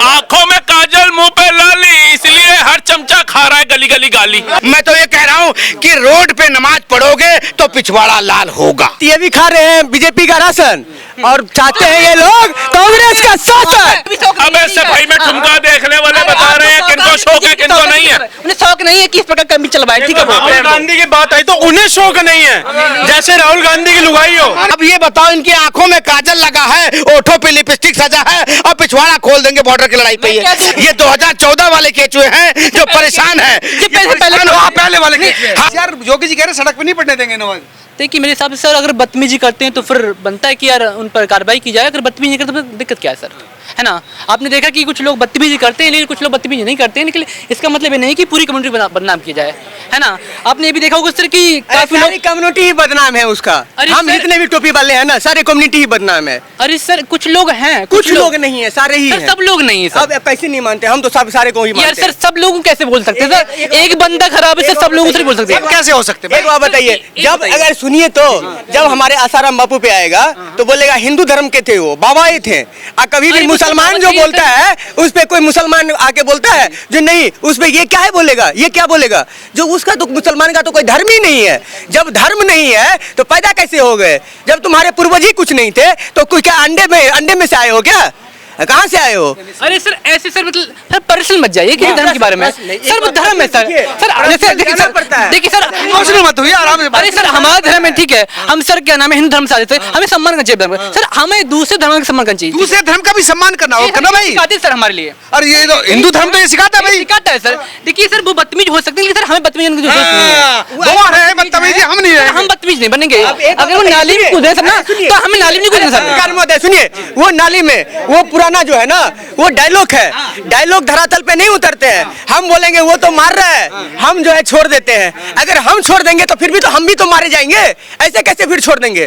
आंखों में काजल मुंह पे लाली, इसलिए हर चमचा खा रहा है गली गली गाली। मैं तो ये कह रहा हूँ कि रोड पे नमाज पढ़ोगे तो पिछवाड़ा लाल होगा। ये भी खा रहे हैं बीजेपी का राशन और चाहते हैं ये लोग कांग्रेस का शासन। अब ऐसे भाई में ठुमका देखने वाले बता रहे हैं किनको शौक है किनको नहीं है। उन्हें शौक नहीं है कि इस प्रकार कमी चलवाए, ठीक है। राहुल गांधी की बात आई तो उन्हें शौक नहीं है, जैसे राहुल गांधी की लुगाई हो। अब ये बताओ, इनकी आंखों में काजल लगा है, ओठों पे लिपस्टिक सजा है और पिछवाड़ा खोल देंगे बॉर्डर की लड़ाई पे। ये 2014 वाले केचुए हैं जो परेशान है। पहले वाले यार योगी जी कह रहे सड़क पे नहीं पड़ने देंगे नवाज। देखिए मेरे हिसाब से सर अगर बदतमीजी करते हैं तो फिर बनता है कि यार उन पर कार्रवाई की जाए। अगर बदतमीजी नहीं करते तो दिक्कत क्या है सर, है ना। आपने देखा कि कुछ लोग बदतमीजी करते हैं लेकिन कुछ लोग बदतमीजी नहीं करते हैं, लेकिन इसका मतलब ये नहीं कि पूरी कम्युनिटी बदनाम की जाए, है ना। आपने ये भी देखा होगा सर कि काफी सारी कम्युनिटी ही बदनाम है उसका। हम जितने भी टोपी वाले हैं ना, सारे कम्युनिटी ही बदनाम है। अरे सर कुछ लोग हैं, कुछ लोग नहीं है, सारे ही हैं। सब लोग नहीं है सर। अब कैसे नहीं मानते, हम तो सब सारे को ही मानते हैं। यार सर सब लोगों कैसे बोल सकते हैं सर, एक बंदा खराब है सर सब लोगों से बोल सकते हैं, कैसे हो सकते हैं। एक बात बताइए, जब अगर सुनिए तो जब हमारे आसाराम बापू पे आएगा तो बोलेगा हिंदू धर्म के थे, वो बाबा ही थे। और कभी भी मुसलमान जो बोलता है उस पे कोई मुसलमान आके बोलता है जो नहीं उस पे ये क्या है बोलेगा, ये क्या बोलेगा, जो उसका तो मुसलमान का तो कोई धर्म ही नहीं है। जब धर्म नहीं है तो पैदा कैसे हो गए? जब तुम्हारे पूर्वज ही कुछ नहीं थे तो कोई क्या अंडे में से आए हो क्या? कहाँ से आए हो? अरे सर ऐसे सर मतलब सर पर्सनल मत जाइए किसी धर्म के बारे में। सर वो धर्म है सर। सर देखिए सर इमोशनल मत होइए, आराम से। अरे सर हमारा धर्म है, ठीक है। हम सर क्या नाम है हिंदू धर्म से आते थे, हमें सम्मान करना चाहिए सर। हमें दूसरे धर्म का सम्मान करना चाहिए। दूसरे धर्म का भी सम्मान करना होगा ना भाई, सिखाते सर हमारे लिए। और ये तो हिंदू धर्म तो ये सिखाता है भाई, सिखाता है सर। देखिए सर वो बदतमीज हो सकते हैं लेकिन सर हमें बदतमीज होने की जरूरत नहीं है। वो है बदतमीजी, हम नहीं है। हम बदतमीज नहीं बनेंगे। अगर वो नाली में कूदे सर ना तो हमें नाली में कूदना सर। सुनिए, वो नाली में वो पुराना जो है ना वो डायलॉग है, डायलॉग धरातल पे नहीं उतरते हैं। हम बोलेंगे वो तो मार रहा है, हम जो है छोड़ देते हैं। अगर हम छोड़ देंगे तो फिर भी तो हम भी तो मारे जाएंगे, ऐसे कैसे फिर छोड़ देंगे?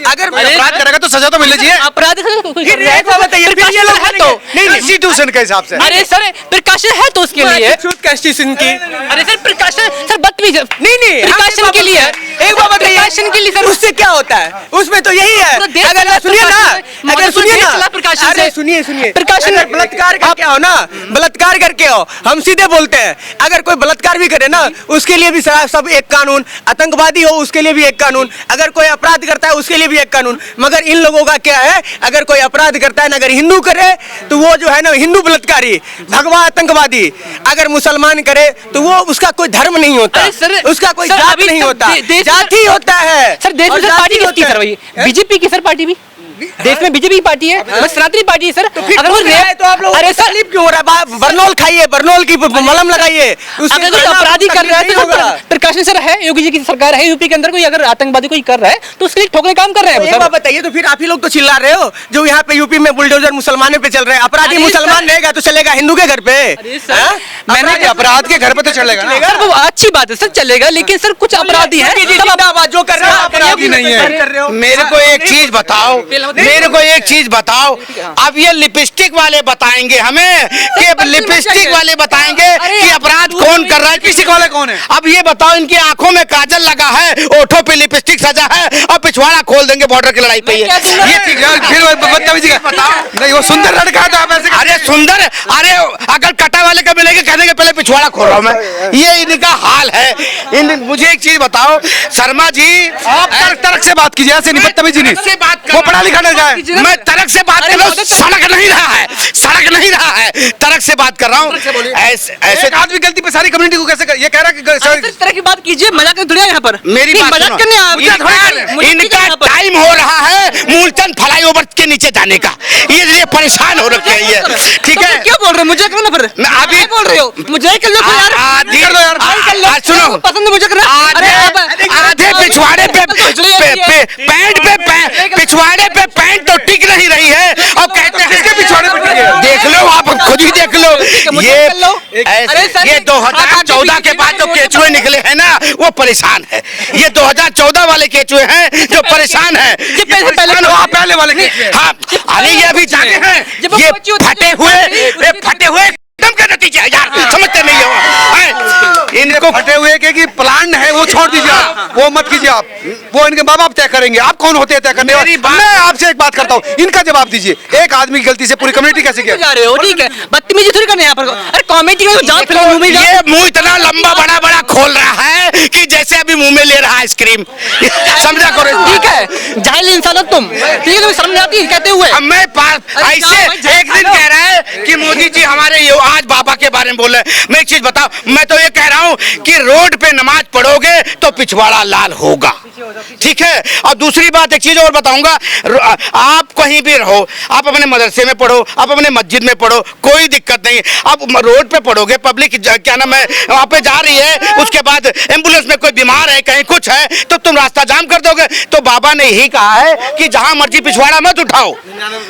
अगर अपराध करेगा तो सजा तो मिलनी चाहिए। अपराध इंस्टीट्यूशन के हिसाब से। अरे सर प्रिकॉशन है तो उसके लिए कॉन्स्टिट्यूशन की। अरे सर प्रिकॉशन सर बदतमीज नहीं प्रिकॉशन के लिए एक बात बताइए, प्रिकॉशन के लिए सर उससे क्या होता है? उसमें तो यही है। अगर सुनिए ना, अगर सुनिए ना, अरे सुनिए प्रिकॉशन बलात्कार करके आओ ना, बलात्कार करके आओ, हम सीधे बोलते हैं। अगर कोई बलात्कार भी करे ना उसके लिए भी सब एक कानून, आतंकवादी हो उसके लिए भी एक कानून, अगर कोई अपराध करता है उसके लिए भी एक कानून। मगर इन लोगों का क्या है, अगर कोई अपराध करता है ना, अगर हिंदू करे तो वो जो है ना हिंदू बलात्कारी, भगवा आतंकवादी। अगर मुसलमान करे तो वो उसका कोई धर्म नहीं होता, उसका कोई जात नहीं होता, जाति होता है। सर देश में पार्टी किसकी सर? वही बीजेपी की सर पार्टी भी देश में बीजेपी की पार्टी है, बस सनातनी पार्टी है सर। अगर वो है तो आप लोग अरे सर क्यों हो रहा है? बरनौल खाइए, बरनौल की मलम लगाइए। अगर कोई अपराधी कर रहा है तो प्रकाशन सर है, योगी जी की सरकार है यूपी के अंदर, कोई अगर आतंकवादी कोई कर रहा है तो उसके लिए ठोकने काम कर रहे हैं। एक बात बताइए, तो फिर आप ही लोग तो चिल्ला रहे हो जो यहाँ पे यूपी में बुलडोजर मुसलमानों पे चल रहे हैं। अपराधी मुसलमान रहेगा तो चलेगा हिंदू के घर पे? मैंने अपराध के घर पे तो चलेगा। वो अच्छी बात है सर, चलेगा, लेकिन सर कुछ अपराधी है जो कर रहे हैं अपराधी नहीं है। मेरे को एक चीज बताओ, मेरे को एक चीज बताओ, अब ये लिपस्टिक वाले बताएंगे हमें कि लिपस्टिक वाले बताएंगे कि अपराध कौन कर रहा है, लिपस्टिक वाले कौन है? अब ये बताओ, इनकी आंखों में काजल लगा है, ओठों पे लिपस्टिक सजा है और पिछवाड़ा खोल देंगे बॉर्डर की लड़ाई पे। ये फिर बदतमीजी बताओ। नहीं वो सुंदर लड़का था। अरे सुंदर, अरे अगर कटा वाले का मिलेगा कहने के पहले पिछवाड़ा खोल रहा हूं मैं, ये इनका हाल है। मुझे एक चीज बताओ शर्मा जी, आप तर्क से बात कीजिए, ऐसे नहीं बदतमीजी नहीं। वो पढ़ा लिखा नहीं जाए। मैं तरक से बात कर रहा हूँ, सड़क नहीं रहा है, सड़क नहीं रहा है, तरक से बात कर रहा हूँ। ऐसे आदमी गलती पे सारी कम्युनिटी को कैसे ये कह रहा है कि इस तरह की बात कीजिए, मजाक थोड़ी यहाँ पर। मेरी बात मजाक करने इनका टाइम हो रहा है मूलचंद फ्लाईओवर के नीचे जाने का, ये परेशान हो रखे हैं ये, ठीक है? क्या बोल रहे हो? मुझे क्यों ना फिर मैं अभी बोल रहे हो, मुझे कर लो यार, सुनो पसंद है मुझे करना। आधे पिछवाड़े पे पैंट पे पिछवाड़े पे पैंट तो टिक नहीं रही है और कहते हैं इसके पिछवाड़े पे देख लो, आप खुद ही देख लो। ये 2014 के बाद जो केचुए निकले हैं ना वो परेशान है। ये 2014 वाले केचुए हैं जो परेशान है। पहले वाले हाँ, अरे ये अभी जागे हैं, ये फटे हुए एकदम का नतीजा है यार, समझते नहीं हो। इनको फटे हुए के प्लान है वो छोड़ दीजिए आप, वो मत कीजिए आप, वो इनके माँ बाप तय करेंगे। आप कौन होते हैं तय करने वाले? मैं आपसे एक बात करता हूँ, इनका जवाब दीजिए। एक आदमी की गलती से पूरी कम्युनिटी कैसे गया? जा रहे हो ठीक है, बदतमीजी थोड़ी करने यहाँ पर। अरे कॉमेडी में जाओ, फिल्म मुंह में ये मुंह इतना लंबा बड़ा बड़ा खोल रहा है कि जैसे अभी मुंह में ले रहा है आइसक्रीम। समझा करो ठीक है, जाहिल इंसान हो तुम, ठीक है, तुम्हें शर्म नहीं आती कहते हुए? अब मैं ऐसे एक दिन कह रहा है कि मोदी जी हमारे ये आज बाबा के बारे में बोल रहे हैं। मैं एक चीज बताओ, मैं तो ये कह रहा हूँ कि रोड पे नमाज पढ़ोगे तो पिछवाड़ा लाल होगा, ठीक है। और दूसरी बात एक चीज और बताऊंगा, आप कहीं भी रहो, आप अपने मदरसे में पढ़ो, आप अपने मस्जिद में पढ़ो, कोई दिक्कत नहीं। आप रोड पे पढ़ोगे, पब्लिक क्या नाम है वहां पे जा रही है, उसके बाद एम्बुलेंस में कोई बीमार है, कहीं कुछ है, तो तुम रास्ता जाम कर दोगे। तो बाबा ने यही कहा है कि जहां मर्जी पिछवाड़ा मत उठाओ।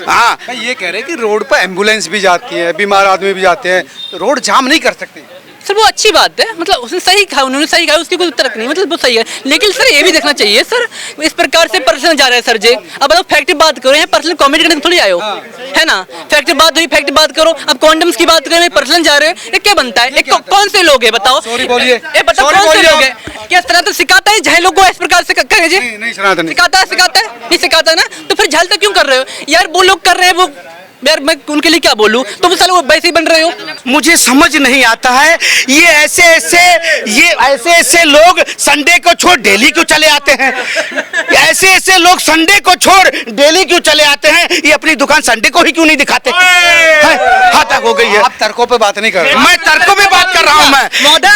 हाँ, ये कह रहे हैं कि रोड पर एम्बुलेंस भी जाती है, बीमार आदमी भी जाते हैं, तो रोड जाम नहीं कर सकते। सर वो अच्छी बात है, मतलब उसने सही कहा, उन्होंने सही कहा, उसकी कोई तर्क नहीं, मतलब वो सही है। लेकिन सर ये भी देखना चाहिए सर, इस प्रकार से पर्सनल जा रहा है सर जी। अब आप फैक्ट बात करो, यहाँ पर्सनल कॉमेडी करने थोड़ी आए हो, है ना। फैक्ट बात हुई, फैक्ट बात करो। अब कॉन्डम्स की बात करें, पर्सनल जा रहे हैं, ये क्या बनता है? एक कौन से लोग हैं बताओ? सॉरी बोलिए, ये बताओ कौन से लोग हैं? क्या सनातन सिखाता है जहलों को इस प्रकार से करें जी? नहीं सनातन सिखाता है नहीं सिखाता ना, तो फिर झलता क्यों कर रहे हो यार? वो लोग कर रहे हैं, वो यार मैं उनके लिए क्या बोलूं, तुम साले वो वैसे ही बन रहे हो। मुझे समझ नहीं आता है ये ऐसे ऐसे लोग संडे को छोड़ डेली क्यों चले आते हैं? ऐसे ऐसे लोग संडे को छोड़ डेली क्यों चले आते हैं? ये अपनी दुकान संडे को ही क्यों नहीं दिखाते? हाथ हो गई है। आप तर्कों पे बात नहीं कर रहे। मैं तर्कों में बात कर रहा हूँ। मैं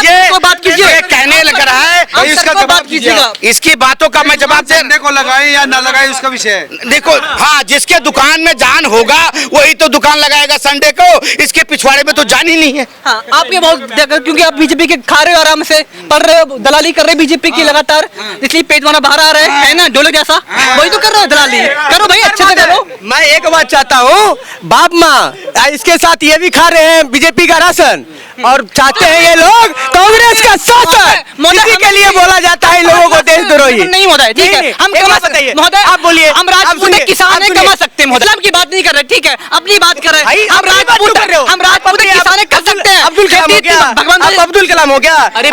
ये बात कीजिए, ये कहने लग रहा है, इसका जवाब कीजिएगा। इसकी बातों का मैं जवाब दे। संडे को लगाए या ना लगाए उसका विषय है। देखो, हाँ, जिसके दुकान में जान होगा वही तो दुकान लगाएगा संडे को, इसके पिछवाड़े में तो जान ही नहीं है। हाँ, आपके बहुत, क्योंकि आप बीजेपी के खा रहे हो, आराम से पढ़ रहे हो, दलाली कर रहे हो बीजेपी की लगातार, इसलिए पेट वाला बाहर आ रहा है ना, डोले जैसा, वही तो कर रहे हो दलाली। करो भाई, अच्छे से करो। मैं एक बात चाहता हूँ, बाप माँ इसके साथ ये भी खा रहे हैं बीजेपी का राशन, और चाहते हैं ये लोग कांग्रेस का शासन। इसी के लिए बोला जाता है लोगों को देशद्रोही। नहीं होता है, ठीक है, हम कमा सकते हैं महोदय, आप बोलिए। हम राजपूत किसान कमा सकते हैं महोदय, इस्लाम की बात नहीं कर रहे, ठीक है, अपनी बात कर रहे हैं। हम राजपूत किसान कर सकते हैं। अब्दुल कलाम हो गया, आप अब्दुल कलाम हो गया। अरे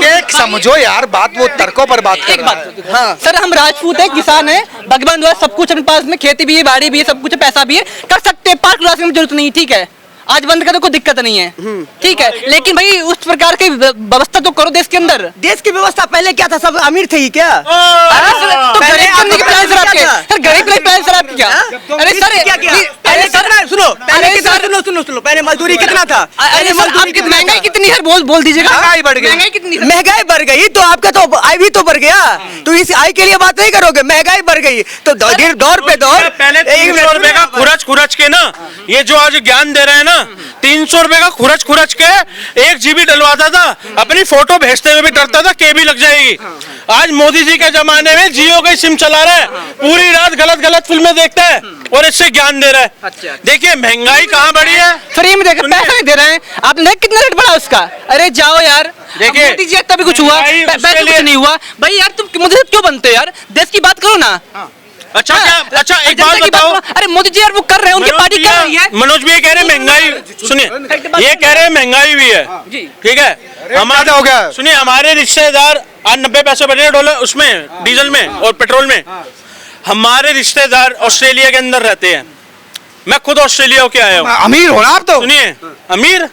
एक समझो यार बात, वो तर्कों पर बात कर रहा है। हाँ सर, हम राजपूत है, किसान है, भगवान द्वारा सब कुछ अपने पास में, खेती भी है, बाड़ी भी है, सब कुछ पैसा भी है, कर सकते हैं। पार्क राशन की जरूरत नहीं, ठीक है, आज बंद कर दो, कोई दिक्कत नहीं है, ठीक है, लेकिन भाई उस प्रकार की व्यवस्था तो करो देश के अंदर। देश की व्यवस्था पहले क्या था? सब अमीर थे ही क्या? तो गरीब करने के प्लान सर आपके, सर गरीब के प्लान सर आपके क्या? अरे सर क्या किया? पहले कितना, सुनो पहले कितना, सुनो पहले मजदूरी कितना था? अरे सर आपकी महंगाई कितनी है? बोल दीजिएगा। महंगाई बढ़ गई, महंगाई कितनी है? महंगाई बढ़ गई तो आपका तो आय भी तो बढ़ गया, तो इस आय के लिए बात नहीं करोगे? महंगाई बढ़ गई तो दौर पे दौर। पहले 300 रुपए का खुरच के ना, ये जो आज ज्ञान दे रहे हैं ना, 300 रुपए का खुरच के 1 GB डलवाता था, अपनी फोटो भेजते हुए भी डरता था केबी लग जाएगी। आज मोदी जी के जमाने में जियो का सिम चला रहा है, पूरी रात गलत फिल्में देखता है और इससे ज्ञान दे रहा है। अच्छा। देखिए महंगाई कहाँ बढ़ी है, फ्री में देखो, पैसा नहीं दे रहे हैं। आपने कितना रेट बढ़ा उसका? अरे जाओ यार, देखिए, मोदी जी तभी कुछ हुआ, महंगाई पैसा उसके कुछ लिए- नहीं हुआ। भाई यार तुम मोदी से क्यों बनते हो यार? देश की बात करो ना। अच्छा हाँ, क्या? अच्छा एक जनता बात की बताओ, करो। अरे मोदी जी यार वो कर रहे हैं, उनकी पार्टी कर रही है। मनोज भी ये कह रहे हैं महंगाई, सुनिए ये कह रहे हैं महंगाई भी है, ठीक है, हमारा हो गया। सुनिए हमारे रिश्तेदार आज 90 पैसे बढ़े डॉलर उसमें, डीजल में और पेट्रोल में। हमारे रिश्तेदार ऑस्ट्रेलिया के अंदर रहते हैं, मैं खुद ऑस्ट्रेलिया होके आया हूँ। अमीर हो ना आप तो। सुनिए अमीर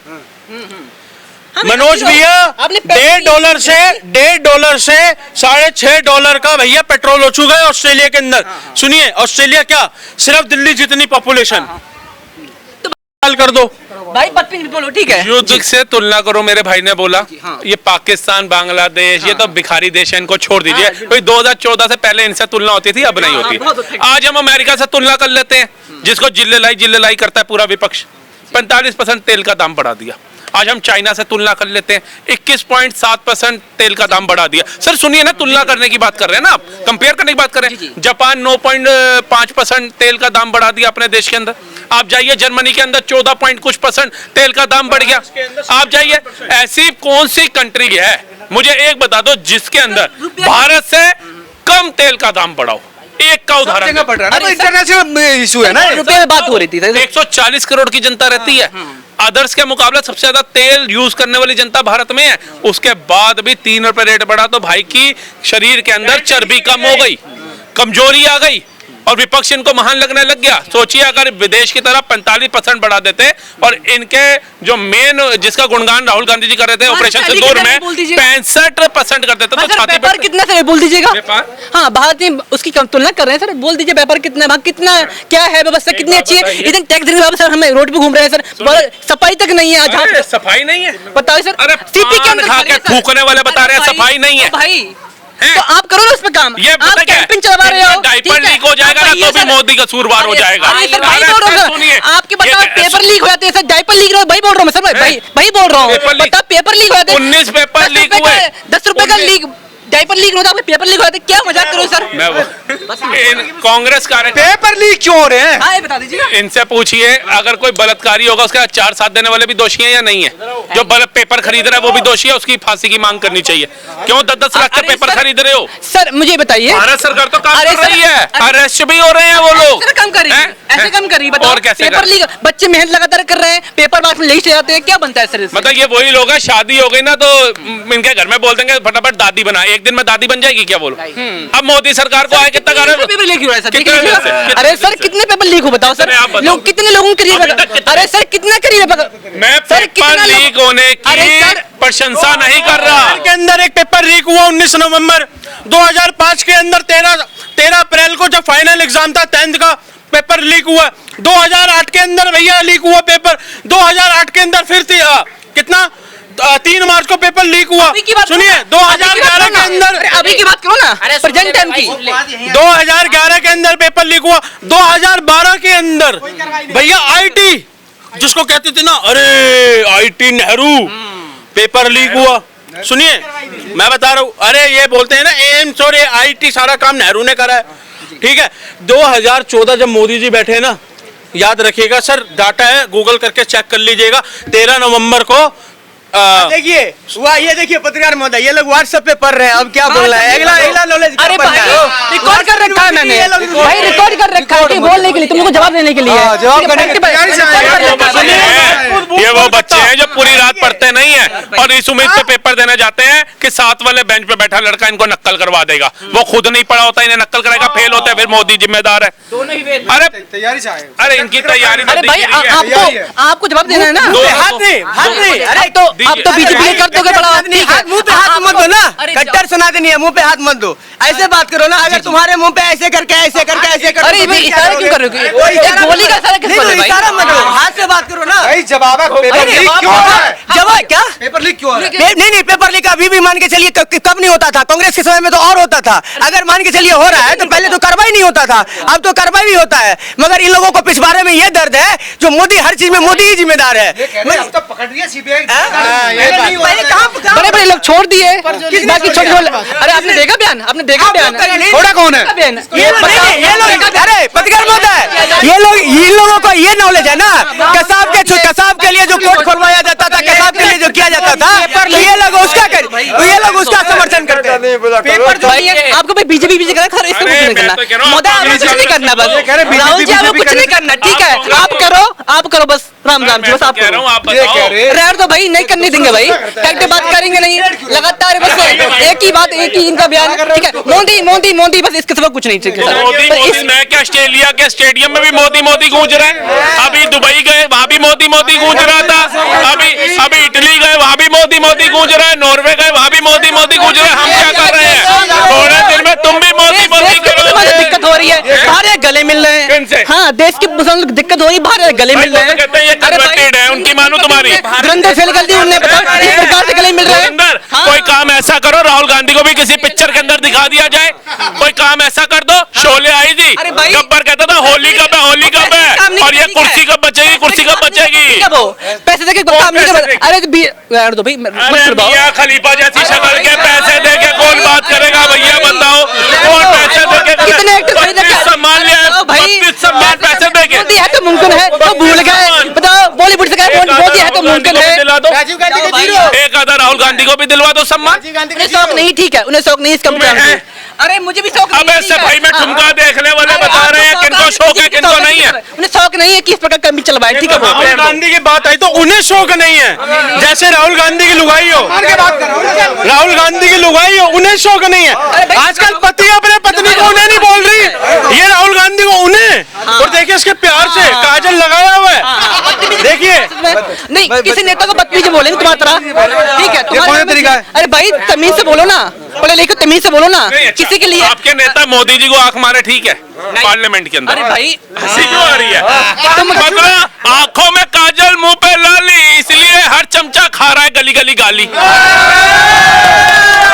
हम मनोज अमीर हो। भैया, आपने $1.5 से $6.5 का भैया पेट्रोल हो चुका है ऑस्ट्रेलिया के अंदर। सुनिए ऑस्ट्रेलिया क्या, सिर्फ दिल्ली जितनी पॉपुलेशन, कर दो भाई बदतमीज बोलो, ठीक है। युद्ध से तुलना करो, मेरे भाई ने बोला। ये पाकिस्तान, बांग्लादेश, ये तो भिखारी देश है, इनको छोड़ दीजिए। कोई 2014 से पहले इनसे तुलना होती थी, अब नहीं होती। आज हम अमेरिका से तुलना कर लेते हैं, जिसको जिल्ले-लाई करता है पूरा विपक्ष। 45% तेल का दाम बढ़ा दिया। आज हम चाइना से तुलना कर लेते हैं, 21.7% तेल का दाम बढ़ा दिया। सर सुनिए ना, तुलना करने की बात कर रहे हैं ना आप, कंपेयर करने की बात कर रहे हैं। जापान 9.5% तेल का दाम बढ़ा दिया अपने देश के अंदर। आप जाइए जर्मनी के अंदर 14% तेल का दाम बढ़ गया। आप जाइए, ऐसी कौन सी कंट्री है मुझे एक बता दो जिसके अंदर भारत से कम तेल का दाम बढ़ाओ? एक का उदाहरण बढ़ रहा है ना, इंटरनेशनल इशू है ना। रुपये में बात हो रही थी। 140 करोड़ की जनता रहती है, अदर्स के मुकाबले सबसे ज्यादा तेल यूज करने वाली जनता भारत में है, उसके बाद भी 3 रुपए रेट बढ़ा तो भाई की शरीर के अंदर चर्बी कम हो गई, कमजोरी आ गई और विपक्ष इनको महान लगने लग गया। सोचिए अगर विदेश की तरफ 45% बढ़ा देते और इनके जो मेन जिसका गुणगान राहुल गांधी जी कर रहे थे ऑपरेशन सिंदूर में 65% कर देते तो छाती व्यापार कितना सर बोल दीजिएगा। हाँ भारत में उसकी तुलना कर रहे हैं सर, बोल दीजिए व्यापार कितना, कितना क्या है, व्यवस्था कितनी अच्छी है, इतने टैक्स देने के बाद सर हम रोड पे घूम रहे हैं सर, सफाई तक नहीं है आज। सफाई नहीं है बताओ सर, अरे सीपी के अंदर खा के थूकने वाले बता रहे हैं सफाई नहीं है भाई, तो आप करो ना उस पे काम। ये आप कैंपिंग चलवा रहे हो, डायपर लीक हो जाएगा ना तो भी मोदी का सूरवार हो जाएगा। अरे सर भाई बोल रहा हूँ सर, आपके बताओ पेपर लीक हो जाते हैं सर, डायपर लीक हो, भाई बोल रहा हूँ सर, भाई बोल रहा हूँ, बताओ पेपर लीक हो जाते हैं, 19 पेपर लीक हुए, 10 रुपए का लीक डायपर लीक होता है, पेपर लीक हो जाते हैं, क्या मजाक करो सर। कांग्रेस पेपर लीक क्यों हो रहे हैं? हाँ बता दीजिए, इनसे पूछिए अगर कोई बलात्कारी होगा उसका 4 साथ देने वाले भी दोषी हैं या नहीं है? जो पेपर खरीद रहा है वो भी दोषी है, उसकी फांसी की मांग करनी चाहिए। क्यों 10-10 लाख के पेपर खरीद रहे हो? सर मुझे बताइए, भारत सरकार तो काम कर रही है, अरेस्ट भी हो रहे हैं वो लोग, कम कर रही है, ऐसे कम कर रही है, बताओ और कैसे पेपर लीक, बच्चे मेहनत लगातार कर रहे हैं, पेपर बाद में लेट जाते हैं, क्या बनता है सर? मतलब ये वही लोग हैं, शादी हो गई ना तो इनके घर में बोल देंगे फटाफट दादी बना, एक दिन में दादी बन जाएगी क्या बोलो? अब मोदी सरकार को आए कितना पेपर लीक हो रहा है सर, कितने? अरे सर कितने पेपर लीक हो बताओ सर, लोग कितने लोगों के करीब, अरे सर कितना करीब, मैं पेपर लीक होने की प्रशंसा नहीं कर रहा। के अंदर एक पेपर लीक हुआ 19 नवंबर 2005 के अंदर 13 अप्रैल को जब फाइनल एग्जाम था 10th का, पेपर लीक हुआ। 2008 के अंदर भैया लीक हुआ पेपर, 2008 के अंदर फिर कितना 3 मार्च को पेपर लीक हुआ। सुनिए 2011 के अंदर, अभी की बात करो ना, प्रेजेंट टाइम की, 2011 के अंदर पेपर लीक हुआ। 2012 के अंदर भैया आईटी जिसको कहते थे ना, अरे आईटी नेहरू, पेपर लीक हुआ। सुनिए मैं बता रहा हूँ, अरे ये बोलते हैं ना एम्स और आईटी सारा काम नेहरू ने करा है, ठीक है। 2014 जब मोदी जी बैठे ना, याद रखिएगा सर, डाटा है गूगल करके चेक कर लीजिएगा, 13 नवंबर को देखिए ये देखिए पत्रकार महोदय, ये लोग व्हाट्सएप पे पढ़ रहे हैं, अब क्या बोल रहे हैं, अगला नॉलेज। अरे भाई रिकॉर्ड कर रखा है मैंने, भाई रिकॉर्ड कर रखा है बोलने के लिए, तुमको जवाब देने के लिए, ये वो बच्चे हैं जो पूरी रात पढ़ते नहीं है और इस उम्मीद पे पेपर देने जाते हैं कि साथ वाले बेंच पे बैठा लड़का इनको नक्कल करवा देगा। वो खुद नहीं पढ़ा होता, इन्हें नक्कल कराएगा, फेल होता है, फिर मोदी जिम्मेदार है। अरे तैयारी से आए। अरे इनकी तैयारी, अरे भाई आपको जवाब देना है ना, हाथ नहीं, अरे तो अब तो बीजेपी कर दोगे बड़ा, मुंह पे हाथ मत दो ना, कट्टर सुना देनी है, मुंह पे हाथ मत दो, ऐसे बात करो ना। अगर तुम्हारे मुंह पे ऐसे करके ऐसे करो, अरे भाई इशारा क्यों कर रहे हो? एक गोली का इशारा किस पर है भाई? इशारा मत करो, हाथ से बात करो ना भाई। जवाब पेपर लीक क्यों हो रहा है? जवाब क्या? पेपर लीक क्यों हो रहा है? नहीं पेपर लीक अभी भी मान के चलिए, कब नहीं होता था, कांग्रेस के समय में तो और होता था। अगर मान के चलिए हो रहा है तो पहले तो कार्रवाई नहीं होता था, अब तो कार्रवाई भी होता है। मगर इन लोगों को पिछवाड़े में ये दर्द है जो मोदी, हर चीज में मोदी ही जिम्मेदार है। पकड़ लिया सीबीआई, बड़े बड़े लोग छोड़ दिए, बाकी छोटे, अरे आपने देखा बयान, आपने देखा बयान, थोड़ा कौन है? ये लोग, अरे पत्रकार महोदय, ये लोग, इन लोगों को ये नॉलेज है ना, कसाब के लिए जो कोर्ट खुलवाया जाता था, कसाब के लिए जो किया जाता था, ये लोग उसका समर्थन करते हैं। आपको भाई बीजेपी करा, इसको कुछ नहीं करना, मोदी आपको कुछ नहीं करना, बस राहुल जी आपको कुछ नहीं करना, ठीक है, आप करो बस, राम जी बस आप करो, रहने दो भाई, नहीं करने देंगे भाई, फैक्ट बात करेंगे नहीं, लगातार बस एक ही बात, एक ही इनका बयान, ठीक है, मोदी बस, इसके सिवा कुछ नहीं चाहिए। मैं क्या ऑस्ट्रेलिया के स्टेडियम में भी मोदी गूंज रहे हैं, अभी दुबई गए वहां भी मोदी गूंज रहा था, अभी इटली गए वहां भी मोदी गूंज रहा है, नॉर्वे गए वहां भी मोदी गूंज रहे हैं। हम क्या कर रहे हैं? थोड़े दिन में तुम भी मोदी करो। दिक्कत हो रही है, बाहर गले मिल रहे हैं, हाँ देश की दिक्कत हो रही है, बाहर गले मिल रहे हैं, कन्वर्टेड है उनकी मानो तुम्हारी, धुरंधर फेल कर दी उन्होंने, बताओ इस प्रकार से गले मिल रहे हैं। कोई काम ऐसा करो, राहुल गांधी को भी किसी पिक्चर के अंदर दिखा दिया जाए, कोई काम ऐसा कर दो। शोले आई थी, गब्बर कहता था होली कब है, और ये कुर्सी कब बचेगी, पैसे देके काम नहीं कर, अरे दो भाई, मियां खलीफा जैसी शक्ल के पैसे देके कौन बात करेगा भैया, बताओ कौन पैसे देके, कितने सम्मान लिया भाई, सम्मान पैसे देके, मोदी है तो मुमकिन है, तो भूल गए, बताओ बॉलीवुड से कहे मोदी है तो मुमकिन है, दो, राजीव गांधी का भाई, जीरो। एक आधा राहुल गांधी को भी दिलवा दो सम्मान। राजीव गांधी का उन्हें शौक नहीं, ठीक है, उन्हें शौक नहीं इसका तुम्हें है? अरे मुझे भी शौक नहीं अब है, ऐसे ठीक है। भाई में ठुमका हाँ। देखने वाले अरे बता आपको रहे हैं शौक किनको है, शौक है किनको नहीं है। उन्हें शौक नहीं है कि इस प्रकार कमी चलवाए, ठीक है वो। राहुल गांधी की बात आई तो उन्हें शौक नहीं है, जैसे राहुल गांधी की लुगाई हो, राहुल गांधी की लुगाई हो, उन्हें शौक नहीं है। आजकल पति अपने पत्नी को उन्हें नहीं बोल रही, ये राहुल गांधी को उन्हें। और देखिए इसके प्यार से काजल लगाया हुआ है, देखिए। नहीं, किसी नेता को बदतमीज बोलेंगे तुम्हारी तरह, ठीक है, कौन सा तरीका है? अरे भाई तमीज से बोलो ना, पढ़े लिखे तमीज से बोलो ना, नहीं, अच्छा, किसी के लिए। आपके नेता मोदी जी को आंख मारे, ठीक है, पार्लियामेंट के अंदर। अरे भाई हंसी क्यों आ रही है? मतलब आंखों में काजल मुंह पे लाली, इसलिए हर चमचा खा रहा है गली गली गाली।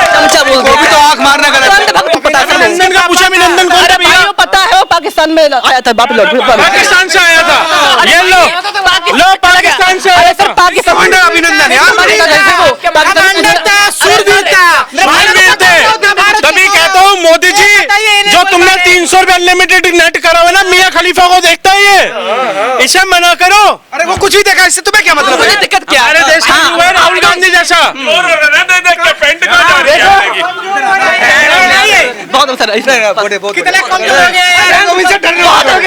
चमचा बोल वो भी तो आंख मारना गलत है। पता है नंदन का पूछा भी, नंदन कौन था अरे भाई भैया? वो पता है, वो पाकिस्तान में आया था बाप लोग। पाकिस्तान से आया था, ये लो लो पाकिस्तान से अरे आया सर था। पाकिस्तान कमांडर अभिनंदन यार। मानवीर थे, तभी कहता हूँ मोदी जी, जो तुमने 300 रुपए अनलिमिटेड नेट करा हुआ ना, मियाँ खलीफा को देखता है ये, इसे मना करो। अरे वो कुछ ही देखा, इससे तुम्हें क्या मतलब है? दिक्कत क्या हमारे देश का युवा है राहुल गांधी जैसा। बहुत सर कितने कम करोगे? तुम इनसे डरने वाले हो।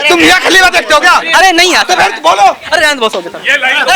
तुम मियां खलीफा देखते हो क्या? अरे नहीं यार, तो फिर बोलो। अरे रहने दो, सर ये लाइन अरे